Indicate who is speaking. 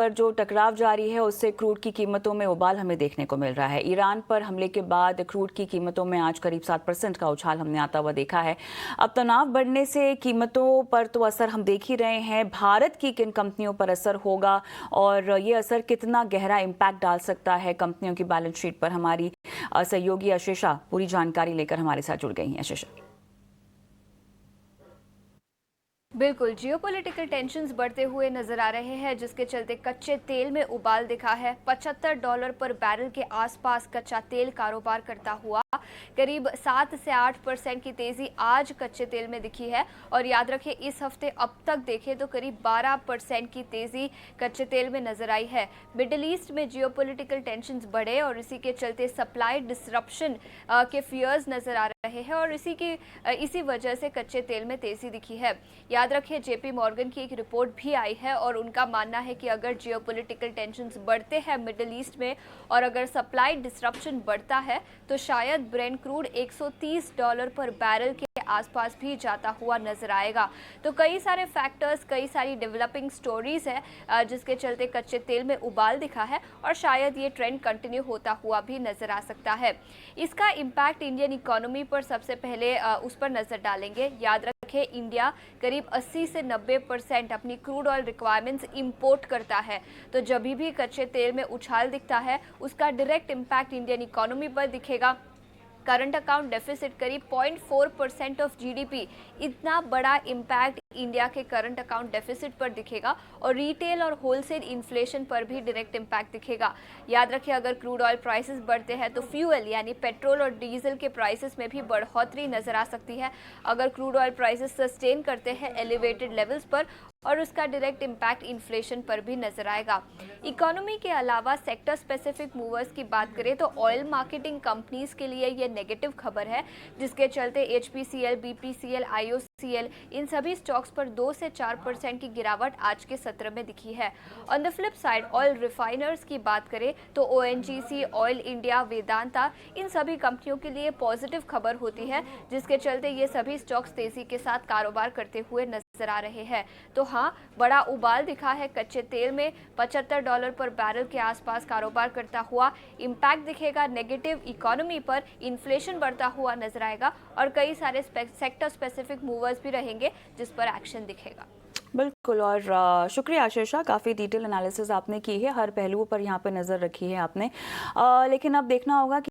Speaker 1: पर जो टकराव जारी है उससे क्रूड की कीमतों में उबाल हमें देखने को मिल रहा है। ईरान पर हमले के बाद क्रूड की कीमतों में आज करीब 7% का उछाल हमने आता हुआ देखा है। अब तनाव बढ़ने से कीमतों पर तो असर हम देख ही रहे हैं। भारत की किन कंपनियों पर असर होगा और ये असर कितना गहरा इम्पैक्ट डाल सकता है कंपनियों की बैलेंस शीट पर, हमारी सहयोगी आशीषा पूरी जानकारी लेकर हमारे साथ जुड़ गई हैं। आशीषा।
Speaker 2: बिल्कुल, जियोपॉलिटिकल टेंशन्स बढ़ते हुए नजर आ रहे हैं, जिसके चलते कच्चे तेल में उबाल दिखा है। $75 पर बैरल के आसपास कच्चा तेल कारोबार करता हुआ करीब 7 से 8% की तेजी आज कच्चे तेल में दिखी है। और याद रखें, इस हफ्ते अब तक देखें तो करीब 12% की तेजी कच्चे तेल में नजर आई है। मिडिल ईस्ट में जियोपॉलिटिकल टेंशन्स बढ़े और इसी के चलते सप्लाई डिसरप्शन के फियर्स नजर आ रहे हैं और इसी वजह से कच्चे तेल में तेजी दिखी है। याद रखिए, जेपी मॉर्गन की एक रिपोर्ट भी आई है और उनका मानना है कि अगर जियोपॉलिटिकल टेंशन्स बढ़ते हैं मिडिल ईस्ट में और अगर सप्लाई डिसरप्शन बढ़ता है तो शायद ब्रेंट क्रूड $130 पर बैरल के आसपास भी जाता हुआ नजर आएगा। तो कई सारे फैक्टर्स, कई सारी डेवलपिंग स्टोरीज है जिसके चलते कच्चे तेल में उबाल दिखा है और शायद ये ट्रेंड कंटिन्यू होता हुआ भी नजर आ सकता है। इसका इम्पैक्ट इंडियन इकोनॉमी पर सबसे पहले उस पर नजर डालेंगे। याद रखें, इंडिया करीब 80 से 90% अपनी क्रूड ऑयल रिक्वायरमेंट्स इंपोर्ट करता है। तो जब भी कच्चे तेल में उछाल दिखता है उसका डायरेक्ट इम्पैक्ट इंडियन इकोनॉमी पर दिखेगा। करंट अकाउंट डेफिसिट करीब 0.4% ऑफ जीडीपी, इतना बड़ा इम्पैक्ट इंडिया के करंट अकाउंट डेफिसिट पर दिखेगा और रिटेल और होलसेल इन्फ्लेशन पर भी डायरेक्ट इम्पैक्ट दिखेगा। याद रखिए, अगर क्रूड ऑयल प्राइसेस बढ़ते हैं तो फ्यूल यानी पेट्रोल और डीजल के प्राइसेस में भी बढ़ोतरी नजर आ सकती है। अगर क्रूड ऑयल प्राइसेस सस्टेन करते हैं एलिवेटेड लेवल्स पर और उसका डायरेक्ट इम्पैक्ट इन्फ्लेशन पर भी नजर आएगा। इकोनॉमी के अलावा सेक्टर स्पेसिफिक मूवर्स की बात करें तो ऑयल मार्केटिंग कंपनीज के लिए ये नेगेटिव खबर है, जिसके चलते एचपीसीएल, बीपीसीएल, आईओसीएल इन सभी स्टॉक्स पर 2 से 4% की गिरावट आज के सत्र में दिखी है। On the flip side, oil refiners की बात करें तो ओएनजीसी, ऑयल इंडिया, वेदांता इन सभी कंपनियों के लिए पॉजिटिव खबर होती है, जिसके चलते ये सभी स्टॉक्स तेजी के साथ कारोबार करते हुए नजर आ रहे हैं। तो हाँ, बड़ा उबाल दिखा है कच्चे तेल में। $75 पर बैरल के आसपास कारोबार करता हुआ इम्पैक्ट दिखेगा नेगेटिव इकोनॉमी पर, इन्फ्लेशन बढ़ता हुआ नजर आएगा और कई सारे सेक्टर स्पेसिफिक मूवर्स भी रहेंगे जिस पर एक्शन दिखेगा।
Speaker 1: बिल्कुल, और शुक्रिया आशीषा, काफ़ी डिटेल एनालिसिस आपने की है, हर पहलू पर यहाँ पर नज़र रखी है आपने। लेकिन अब देखना होगा कि